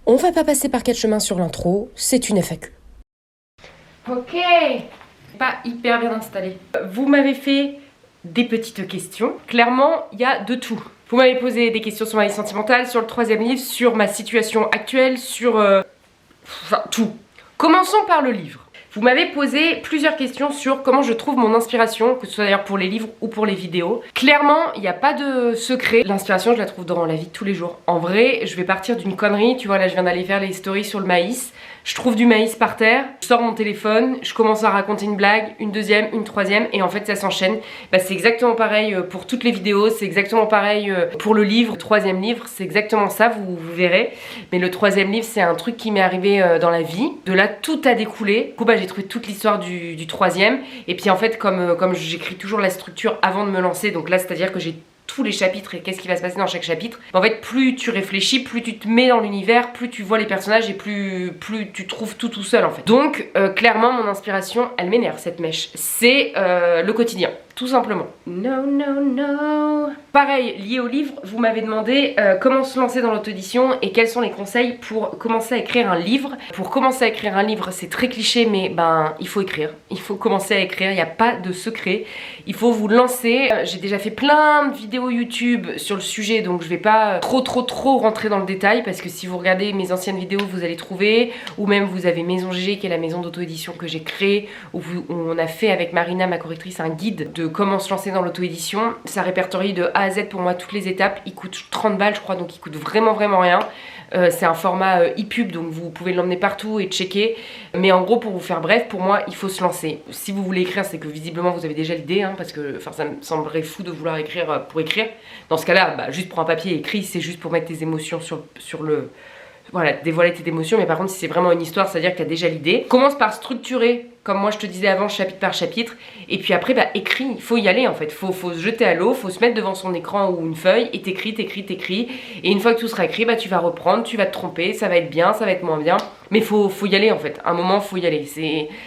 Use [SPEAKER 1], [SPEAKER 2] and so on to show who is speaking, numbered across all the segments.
[SPEAKER 1] On va pas passer par 4 chemins sur l'intro, c'est une FAQ.
[SPEAKER 2] Ok, pas hyper bien installé. Vous m'avez fait des petites questions. Clairement, il y a de tout. Vous m'avez posé des questions sur ma vie sentimentale, sur le 3e livre, sur ma situation actuelle, sur... enfin, tout. Commençons par le livre. Vous m'avez posé plusieurs questions sur comment je trouve mon inspiration, que ce soit d'ailleurs pour les livres ou pour les vidéos. Clairement, il n'y a pas de secret. L'inspiration, je la trouve dans la vie de tous les jours. En vrai, je vais partir d'une connerie. Tu vois, là, je viens d'aller faire les stories sur le maïs. Je trouve du maïs par terre, je sors mon téléphone, je commence à raconter une blague, une deuxième, une troisième, et en fait ça s'enchaîne. Bah, c'est exactement pareil pour toutes les vidéos, c'est exactement pareil pour le livre. Le 3e livre, c'est exactement ça, vous verrez. Mais le 3e livre, c'est un truc qui m'est arrivé dans la vie. De là, tout a découlé. Du coup, bah, j'ai trouvé toute l'histoire du 3e. Et puis en fait, comme j'écris toujours la structure avant de me lancer, donc là, c'est-à-dire que j'ai tous les chapitres et qu'est-ce qui va se passer dans chaque chapitre. En fait, plus tu réfléchis, plus tu te mets dans l'univers, plus tu vois les personnages et plus tu trouves tout seul en fait. Donc clairement mon inspiration, elle m'énerve cette mèche. C'est le quotidien, tout simplement. No. Pareil, lié au livre, vous m'avez demandé comment se lancer dans l'auto-édition et quels sont les conseils pour commencer à écrire un livre. Pour commencer à écrire un livre, c'est très cliché, mais ben il faut écrire. Il faut commencer à écrire, il n'y a pas de secret. Il faut vous lancer. J'ai déjà fait plein de vidéos YouTube sur le sujet, donc je vais pas trop rentrer dans le détail, parce que si vous regardez mes anciennes vidéos, vous allez trouver, ou même vous avez Maison GG, qui est la maison d'auto-édition que j'ai créée, où on a fait avec Marina, ma correctrice, un guide de comment se lancer dans l'auto-édition. Ça répertorie de A à Z pour moi toutes les étapes. Il coûte 30 balles je crois, donc il coûte vraiment rien. C'est un format e-pub, donc vous pouvez l'emmener partout et checker. Mais en gros, pour vous faire bref, pour moi, il faut se lancer. Si vous voulez écrire, c'est que visiblement vous avez déjà l'idée, hein, parce que ça me semblerait fou de vouloir écrire pour écrire. Dans ce cas-là, bah, juste pour un papier écrit, c'est juste pour mettre tes émotions sur le... Voilà, dévoiler tes émotions. Mais par contre, si c'est vraiment une histoire, c'est-à-dire que tu as déjà l'idée. Commence par structurer, comme moi je te disais avant, chapitre par chapitre. Et puis après, bah, écris. Il faut y aller en fait. Faut se jeter à l'eau, faut se mettre devant son écran ou une feuille et t'écris. Et une fois que tout sera écrit, bah, tu vas reprendre, tu vas te tromper. Ça va être bien, ça va être moins bien. Mais faut y aller en fait. À un moment, faut y aller.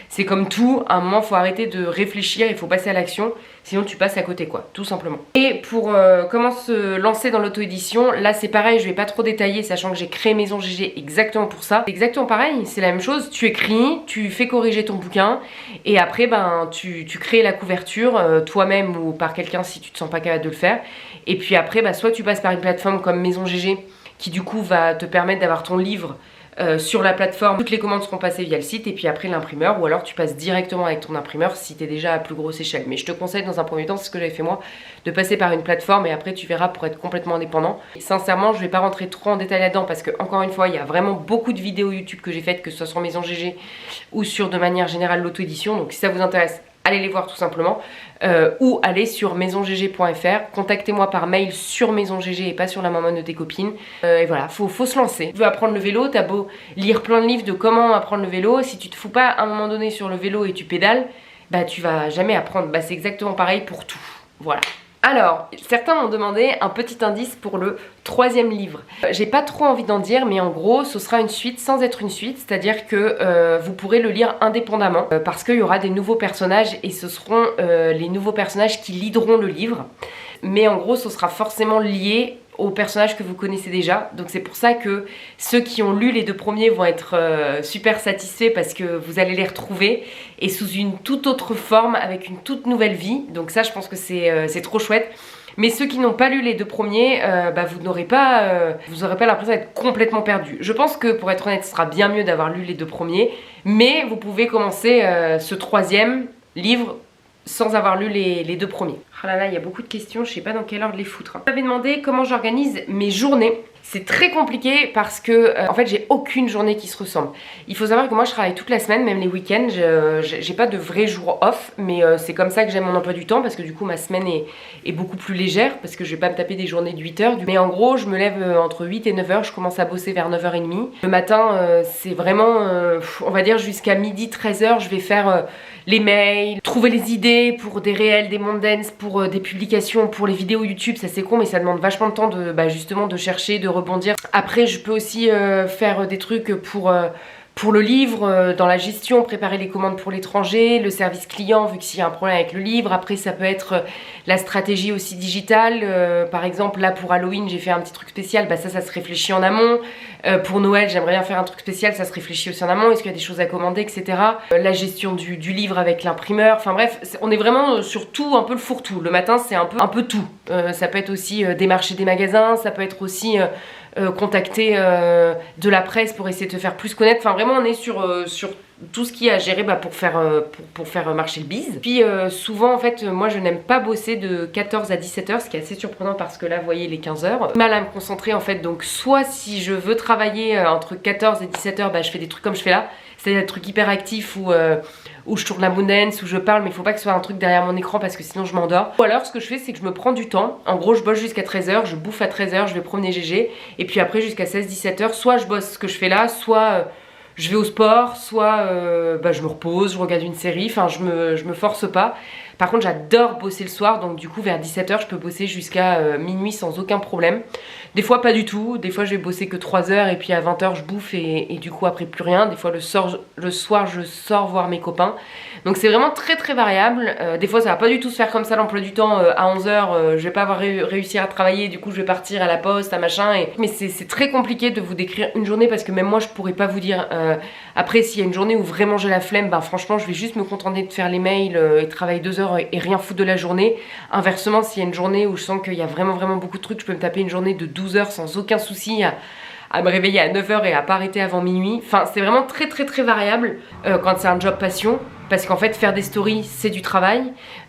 [SPEAKER 2] C'est comme tout. À un moment, faut arrêter de réfléchir. Il faut passer à l'action. Sinon, tu passes à côté, quoi. Tout simplement. Et pour comment se lancer dans l'auto-édition, là, c'est pareil. Je vais pas trop détailler, sachant que j'ai créé Maison GG exactement pour ça. C'est exactement pareil. C'est la même chose. Tu écris, tu fais corriger ton bouquin. Et après, ben, tu crées la couverture toi-même ou par quelqu'un si tu te sens pas capable de le faire. Et puis après, bah, soit tu passes par une plateforme comme Maison GG qui du coup va te permettre d'avoir ton livre sur la plateforme. Toutes les commandes seront passées via le site et puis après l'imprimeur, ou alors tu passes directement avec ton imprimeur si tu es déjà à plus grosse échelle. Mais je te conseille dans un premier temps, c'est ce que j'avais fait moi, de passer par une plateforme et après tu verras pour être complètement indépendant. Et sincèrement, je vais pas rentrer trop en détail là-dedans parce que encore une fois, il y a vraiment beaucoup de vidéos YouTube que j'ai faites, que ce soit sur Maison GG ou sur de manière générale l'auto-édition. Donc si ça vous intéresse, allez les voir tout simplement, ou allez sur maisongg.fr, contactez-moi par mail sur Maison GG et pas sur la maman de tes copines. Et voilà, faut se lancer. Tu veux apprendre le vélo, t'as beau lire plein de livres de comment apprendre le vélo, si tu te fous pas à un moment donné sur le vélo et tu pédales, bah tu vas jamais apprendre. Bah c'est exactement pareil pour tout. Voilà. Alors, certains m'ont demandé un petit indice pour le 3e livre. J'ai pas trop envie d'en dire, mais en gros, ce sera une suite sans être une suite, c'est-à-dire que vous pourrez le lire indépendamment, parce qu'il y aura des nouveaux personnages et ce seront les nouveaux personnages qui lideront le livre. Mais en gros, ce sera forcément lié aux personnages que vous connaissez déjà. Donc c'est pour ça que ceux qui ont lu les 2 premiers vont être super satisfaits parce que vous allez les retrouver et sous une toute autre forme avec une toute nouvelle vie. Donc ça, je pense que c'est trop chouette. Mais ceux qui n'ont pas lu les 2 premiers, bah, vous n'aurez pas l'impression d'être complètement perdu. Je pense que pour être honnête, ce sera bien mieux d'avoir lu les 2 premiers, mais vous pouvez commencer ce 3e livre sans avoir lu les 2 premiers. Oh là là, il y a beaucoup de questions, je sais pas dans quel ordre les foutre. Vous m'avez demandé comment j'organise mes journées. C'est très compliqué parce que en fait j'ai aucune journée qui se ressemble. Il faut savoir que moi je travaille toute la semaine, même les week-ends. J'ai pas de vrais jours off, mais c'est comme ça que j'aime mon emploi du temps parce que du coup ma semaine est beaucoup plus légère parce que je vais pas me taper des journées de 8 heures. Mais en gros je me lève entre 8 et 9 heures, je commence à bosser vers 9h30. Le matin c'est vraiment on va dire jusqu'à midi 13h je vais faire les mails, trouver les idées pour des réels, des mondes dance, pour des publications, pour les vidéos YouTube. Ça c'est con mais ça demande vachement de temps justement de chercher, de rebondir. Après je peux aussi faire des trucs pour pour le livre, dans la gestion, préparer les commandes pour l'étranger, le service client, vu que s'il y a un problème avec le livre. Après, ça peut être la stratégie aussi digitale. Par exemple, là, pour Halloween, j'ai fait un petit truc spécial. Bah, ça se réfléchit en amont. Pour Noël, j'aimerais bien faire un truc spécial. Ça se réfléchit aussi en amont. Est-ce qu'il y a des choses à commander, etc. La gestion du livre avec l'imprimeur. Enfin bref, on est vraiment sur tout, un peu le fourre-tout. Le matin, c'est un peu tout. Ça peut être aussi démarcher des magasins. Ça peut être aussi... contacter de la presse pour essayer de te faire plus connaître. Enfin vraiment on est sur tout ce qu'il y a à gérer pour faire marcher le biz. Puis souvent en fait moi je n'aime pas bosser de 14 à 17h, ce qui est assez surprenant parce que là vous voyez les 15h. Mal à me concentrer en fait, donc soit si je veux travailler entre 14 et 17h, bah, je fais des trucs comme je fais là, c'est-à-dire des trucs hyper actifs où je tourne la moon dance, où je parle, mais il faut pas que ce soit un truc derrière mon écran parce que sinon je m'endors. Ou alors ce que je fais c'est que je me prends du temps, en gros je bosse jusqu'à 13h, je bouffe à 13h, je vais promener GG, et puis après jusqu'à 16-17h, soit je bosse ce que je fais là, soit je vais au sport, soit je me repose, je regarde une série, enfin je me force pas. Par contre j'adore bosser le soir, donc du coup vers 17h je peux bosser jusqu'à minuit sans aucun problème. Des fois pas du tout, des fois je vais bosser que 3 heures et puis à 20h je bouffe et du coup après plus rien. Des fois le soir je sors voir mes copains. Donc c'est vraiment très très variable. Des fois ça va pas du tout se faire comme ça l'emploi du temps. À 11h je vais pas avoir réussi à travailler, du coup je vais partir à la poste, à machin. Mais c'est très compliqué de vous décrire une journée parce que même moi je pourrais pas vous dire. Après s'il y a une journée où vraiment j'ai la flemme, bah franchement je vais juste me contenter de faire les mails et travailler 2 heures et rien foutre de la journée. Inversement, s'il y a une journée où je sens qu'il y a vraiment beaucoup de trucs, je peux me taper une journée de 12 heures sans aucun souci à me réveiller à 9h et à pas arrêter avant minuit. Enfin c'est vraiment très très très variable quand c'est un job passion, parce qu'en fait faire des stories c'est du travail,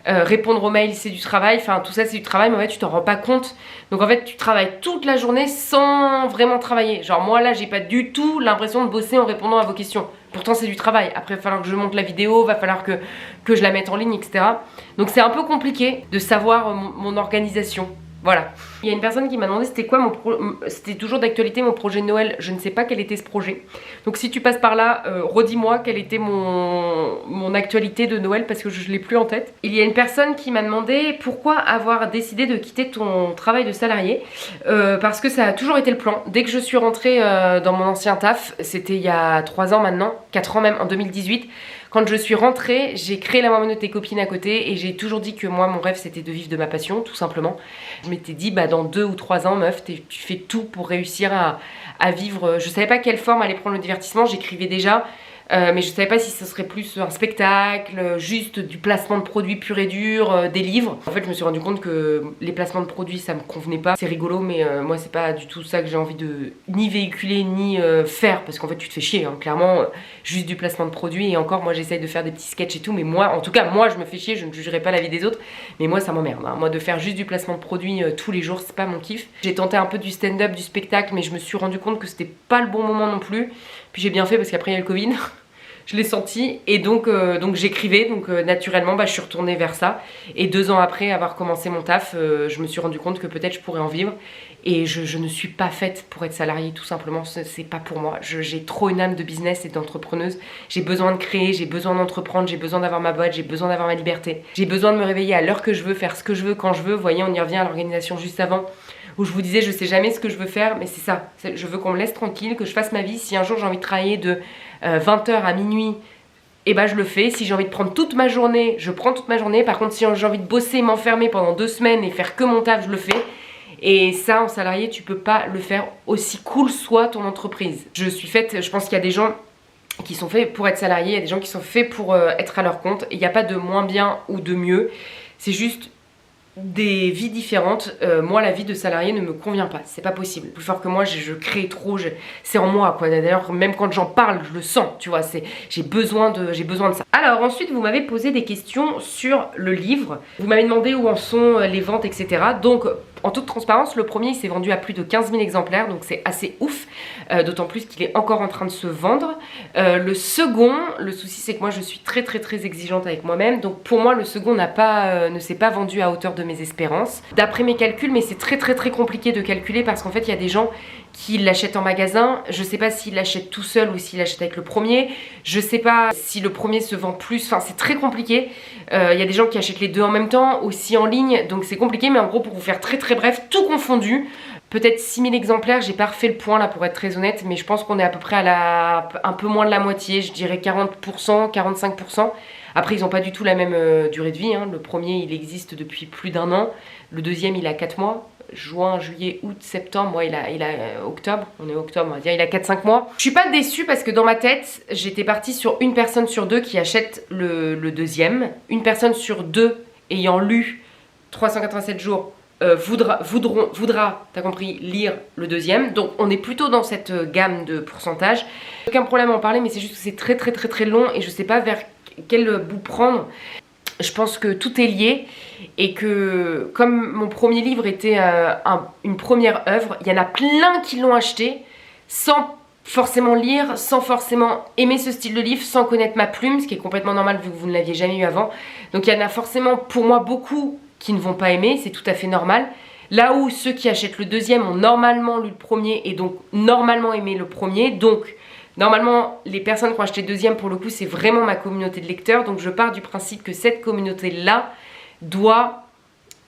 [SPEAKER 2] répondre aux mails c'est du travail, enfin tout ça c'est du travail, mais en fait tu t'en rends pas compte. Donc en fait tu travailles toute la journée sans vraiment travailler. Genre moi là j'ai pas du tout l'impression de bosser en répondant à vos questions. Pourtant c'est du travail, après il va falloir que je monte la vidéo, va falloir que je la mette en ligne, etc. Donc c'est un peu compliqué de savoir mon organisation. Voilà. Il y a une personne qui m'a demandé c'était quoi c'était toujours d'actualité mon projet de Noël. Je ne sais pas quel était ce projet. Donc si tu passes par là, redis-moi quelle était mon actualité de Noël parce que je ne l'ai plus en tête. Il y a une personne qui m'a demandé pourquoi avoir décidé de quitter ton travail de salarié. Parce que ça a toujours été le plan. Dès que je suis rentrée dans mon ancien taf, c'était il y a 3 ans maintenant, 4 ans même, en 2018. Quand je suis rentrée, j'ai créé la Maman de tes copines à côté et j'ai toujours dit que moi, mon rêve, c'était de vivre de ma passion, tout simplement. Je m'étais dit, bah dans 2 ou 3 ans, meuf, tu fais tout pour réussir à vivre. Je savais pas quelle forme allait prendre le divertissement, j'écrivais déjà. Mais je savais pas si ce serait plus un spectacle, juste du placement de produits pur et dur, des livres. En fait je me suis rendu compte que les placements de produits ça me convenait pas. C'est rigolo mais moi c'est pas du tout ça que j'ai envie de ni véhiculer ni faire. Parce qu'en fait tu te fais chier hein, clairement, juste du placement de produits. Et encore moi j'essaye de faire des petits sketchs et tout. Mais moi en tout cas moi je me fais chier, je ne jugerai pas la vie des autres. Mais moi ça m'emmerde hein. Moi de faire juste du placement de produits tous les jours c'est pas mon kiff. J'ai tenté un peu du stand-up, du spectacle, mais je me suis rendu compte que c'était pas le bon moment non plus. Puis j'ai bien fait parce qu'après il y a le Covid. Je l'ai senti et donc j'écrivais, donc naturellement je suis retournée vers ça. Et 2 ans après avoir commencé mon taf, je me suis rendu compte que peut-être je pourrais en vivre. Et je ne suis pas faite pour être salariée tout simplement, c'est pas pour moi. J'ai trop une âme de business et d'entrepreneuse. J'ai besoin de créer, j'ai besoin d'entreprendre, j'ai besoin d'avoir ma boîte, j'ai besoin d'avoir ma liberté. J'ai besoin de me réveiller à l'heure que je veux, faire ce que je veux quand je veux. Vous voyez, on y revient à l'organisation juste avant. Où je vous disais je sais jamais ce que je veux faire, mais c'est ça, je veux qu'on me laisse tranquille, que je fasse ma vie. Si un jour j'ai envie de travailler de 20h à minuit, et je le fais. Si j'ai envie de prendre toute ma journée, je prends toute ma journée. Par contre si j'ai envie de bosser, m'enfermer pendant 2 semaines et faire que mon taf, je le fais. Et ça en salarié tu peux pas le faire aussi cool soit ton entreprise. Je suis faite, je pense qu'il y a des gens qui sont faits pour être salariés, il y a des gens qui sont faits pour être à leur compte. Il n'y a pas de moins bien ou de mieux, c'est juste des vies différentes. Moi la vie de salarié ne me convient pas, c'est pas possible. Plus fort que moi, je crée trop, c'est en moi quoi. D'ailleurs même quand j'en parle je le sens, tu vois, j'ai besoin de ça. Alors ensuite vous m'avez posé des questions sur le livre. Vous m'avez demandé où en sont les ventes, etc. Donc en toute transparence, le premier il s'est vendu à plus de 15 000 exemplaires, donc c'est assez ouf, d'autant plus qu'il est encore en train de se vendre. Le second, le souci c'est que moi je suis très exigeante avec moi-même, donc pour moi le second ne s'est pas vendu à hauteur de mes espérances. D'après mes calculs, mais c'est très compliqué de calculer parce qu'en fait il y a des gens qui l'achètent en magasin, je sais pas s'ils l'achètent tout seul ou s'ils l'achètent avec le premier, je sais pas si le premier se vend plus, enfin c'est très compliqué. Il y a des gens qui achètent les deux en même temps, aussi en ligne, donc c'est compliqué, mais en gros pour vous faire très bref, tout confondu, peut-être 6000 exemplaires, j'ai pas refait le point là pour être très honnête, mais je pense qu'on est à peu près à un peu moins de la moitié, je dirais 40%, 45%. Après ils n'ont pas du tout la même durée de vie, hein. Le premier il existe depuis plus d'1 an, le deuxième il a 4 mois, juin, juillet, août, septembre, moi il a octobre, on est octobre, on va dire il a 4-5 mois. Je suis pas déçue parce que dans ma tête, j'étais partie sur une personne sur 2 qui achète le deuxième, une personne sur 2 ayant lu 387 jours voudra, t'as compris, lire le deuxième. Donc on est plutôt dans cette gamme de pourcentage. Aucun problème à en parler, mais c'est juste que c'est très long et je sais pas vers quel bout prendre. Je pense que tout est lié et que comme mon premier livre était une première œuvre, il y en a plein qui l'ont acheté sans forcément lire, sans forcément aimer ce style de livre, sans connaître ma plume, ce qui est complètement normal vu que vous ne l'aviez jamais eu avant. Donc il y en a forcément pour moi beaucoup qui ne vont pas aimer, c'est tout à fait normal. Là où ceux qui achètent le deuxième ont normalement lu le premier et donc normalement aimé le premier, donc normalement les personnes qui ont acheté le deuxième pour le coup c'est vraiment ma communauté de lecteurs, donc je pars du principe que cette communauté-là doit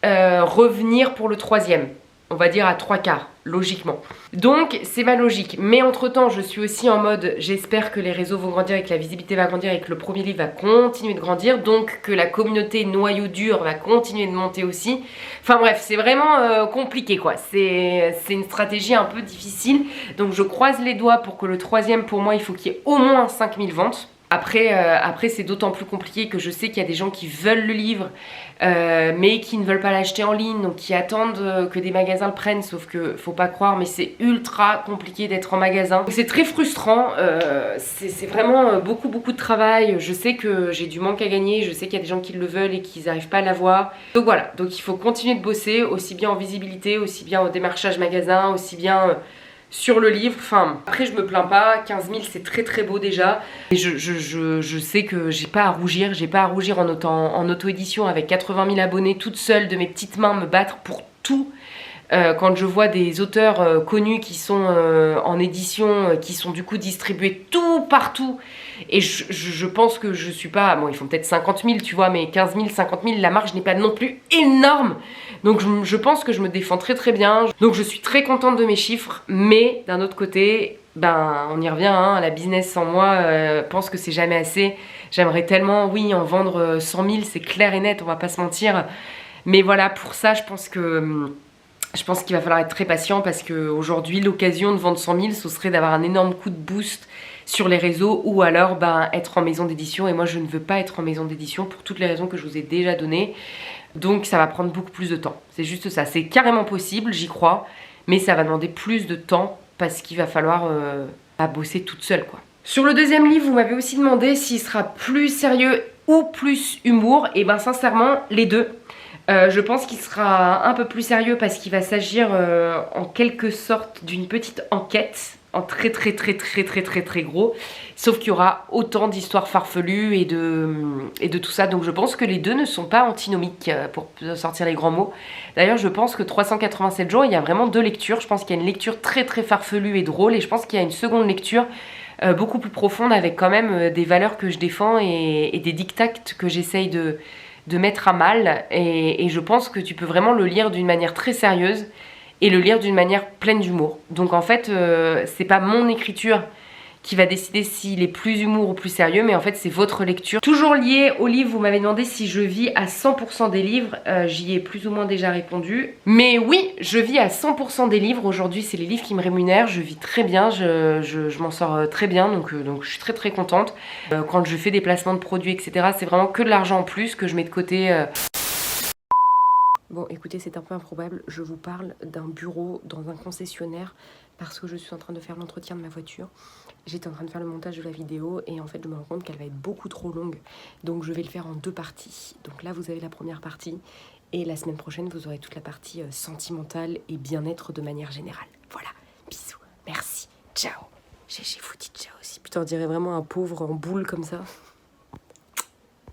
[SPEAKER 2] revenir pour le troisième, on va dire à 3/4, logiquement. Donc c'est ma logique, mais entre temps je suis aussi en mode j'espère que les réseaux vont grandir et que la visibilité va grandir et que le premier livre va continuer de grandir, donc que la communauté noyau dur va continuer de monter aussi. Enfin bref, c'est vraiment compliqué quoi, c'est une stratégie un peu difficile, donc je croise les doigts pour que le troisième, pour moi il faut qu'il y ait au moins 5000 ventes. Après c'est d'autant plus compliqué que je sais qu'il y a des gens qui veulent le livre mais qui ne veulent pas l'acheter en ligne, donc qui attendent que des magasins le prennent, sauf que faut pas croire mais c'est ultra compliqué d'être en magasin. C'est très frustrant, c'est vraiment beaucoup de travail. Je sais que j'ai du manque à gagner, je sais qu'il y a des gens qui le veulent et qui n'arrivent pas à l'avoir. Donc voilà, donc il faut continuer de bosser aussi bien en visibilité, aussi bien au démarchage magasin, aussi bien sur le livre. Enfin, après je me plains pas, 15 000 c'est très beau déjà. Et je sais que j'ai pas à rougir en auto-édition avec 80 000 abonnés toute seule de mes petites mains me battre pour tout. Quand je vois des auteurs connus qui sont en édition, qui sont du coup distribués tout partout, et je pense que je suis pas, bon ils font peut-être 50 000 tu vois, mais 15 000, 50 000, la marge n'est pas non plus énorme, donc je pense que je me défends très bien, donc je suis très contente de mes chiffres, mais d'un autre côté, ben on y revient, hein, la business sans moi pense que c'est jamais assez. J'aimerais tellement, oui, en vendre 100 000, c'est clair et net, on va pas se mentir, mais voilà, pour ça je pense qu'il va falloir être très patient parce qu'aujourd'hui, l'occasion de vendre 100 000, ce serait d'avoir un énorme coup de boost sur les réseaux ou alors être en maison d'édition. Et moi, je ne veux pas être en maison d'édition pour toutes les raisons que je vous ai déjà données. Donc, ça va prendre beaucoup plus de temps. C'est juste ça. C'est carrément possible, j'y crois. Mais ça va demander plus de temps parce qu'il va falloir bosser toute seule, quoi. Sur le deuxième livre, vous m'avez aussi demandé s'il sera plus sérieux ou plus humour. Et ben sincèrement, les deux. Je pense qu'il sera un peu plus sérieux parce qu'il va s'agir en quelque sorte d'une petite enquête en très gros, sauf qu'il y aura autant d'histoires farfelues et de tout ça, donc je pense que les deux ne sont pas antinomiques pour sortir les grands mots. D'ailleurs je pense que 387 jours il y a vraiment deux lectures, je pense qu'il y a une lecture très farfelue et drôle, et je pense qu'il y a une seconde lecture beaucoup plus profonde avec quand même des valeurs que je défends et des dictats que j'essaye de mettre à mal, et je pense que tu peux vraiment le lire d'une manière très sérieuse et le lire d'une manière pleine d'humour. Donc en fait c'est pas mon écriture qui va décider s'il est plus humour ou plus sérieux, mais en fait c'est votre lecture. Toujours lié au livre, vous m'avez demandé si je vis à 100% des livres, j'y ai plus ou moins déjà répondu. Mais oui, je vis à 100% des livres, aujourd'hui c'est les livres qui me rémunèrent, je vis très bien, je m'en sors très bien, donc je suis très contente. Quand je fais des placements de produits, etc., c'est vraiment que de l'argent en plus que je mets de côté. Bon, écoutez, c'est un peu improbable, je vous parle d'un bureau dans un concessionnaire parce que je suis en train de faire l'entretien de ma voiture. J'étais en train de faire le montage de la vidéo et en fait je me rends compte qu'elle va être beaucoup trop longue, donc je vais le faire en deux parties. Donc là vous avez la première partie et la semaine prochaine vous aurez toute la partie sentimentale et bien-être de manière générale. Voilà, bisous, merci, ciao. J'ai vous dit ciao aussi, putain on dirait vraiment un pauvre en boule comme ça.